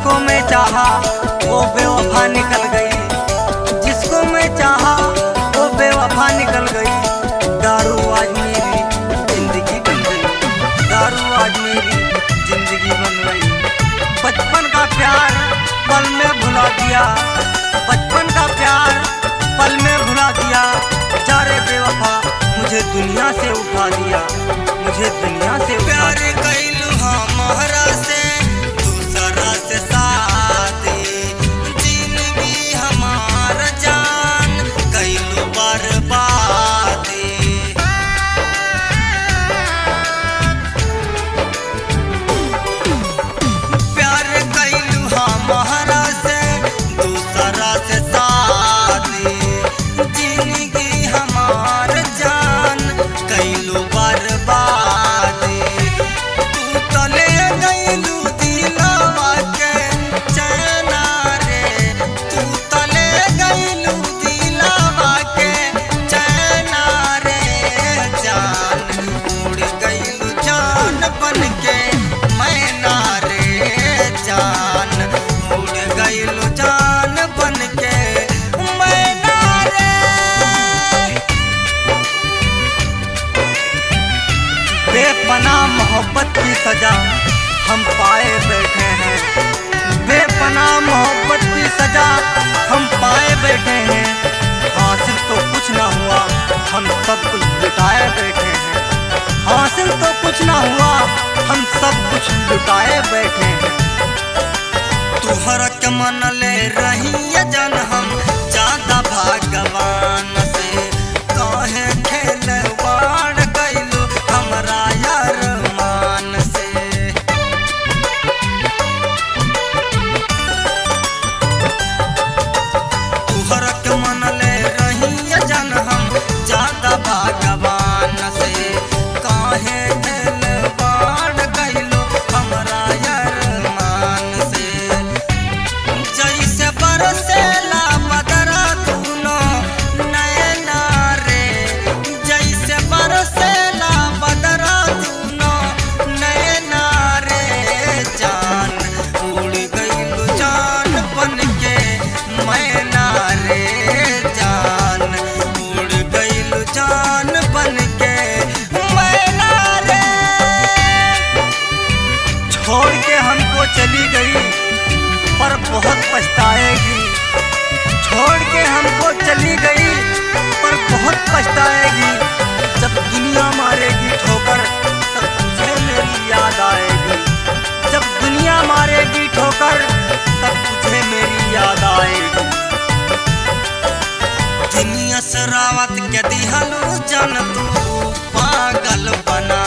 जिसको मैं चाहा वो बेवफा निकल गई, जिसको मैं चाहा वो बेवफा निकल गई। दारू आज मेरी जिंदगी बन गई, दारू आज मेरी जिंदगी बन गई। बचपन का प्यार पल में भुला दिया, बचपन का प्यार पल में भुला दिया। जा रे बेवफा मुझे दुनिया से उठा दिया, मुझे दुनिया से उठा दिया। प्यार कैलू हमारा से दूसरा से शादी, जिंदगी हमार जान कैलू बर्बादी। प्यार कैलू हमारा से दूसरा से शादी, जिंदगी हमार जान कैलू बर्बादी। तू तले गैलू दिलवा के चैना रे, तू तले गैलू दिलवा के चैना रे। जान उड़ गैलू जान बन के मैना रे, जान उड़ गैलू जान बन के मैना रे। बेपनाह मोहब्बत की सजा हम पाए बैठे हैं, बेपनाह मोहब्बत की सजा हम पाए बैठे हैं। हासिल तो कुछ ना हुआ हम सब कुछ लुटाए बैठे हैं, हासिल तो कुछ ना हुआ हम सब कुछ लुटाए बैठे हैं। तुहरा के मन ले रही जन हम ज्यादा भगवान से, काहे खेलवाड़ कैलू हमरा यार मान से। तुहरा के मन ले रही जन हम ज्यादा भगवान से, काहे खेलवाड़ कैलू हमरा यार मान से। जैसे बरसेला बदरा दूनो नैना रे, जैसे बरसेला बदरा दूनो नैना रे। जान उड़ गइलू जान बन के मैना रे, जान उड़ गइलू जान बन के मैना रे। छोड़ के हमको चली गई पर बहुत पछताएगी, छोड़ के हमको चली गई पर बहुत पछताएगी। जब दुनिया मारेगी ठोकर तब तुझे मेरी याद आएगी, जब दुनिया मारेगी ठोकर तब तुझे मेरी याद आएगी। दुनिया सरावत के दिहलू जन तू पागल बना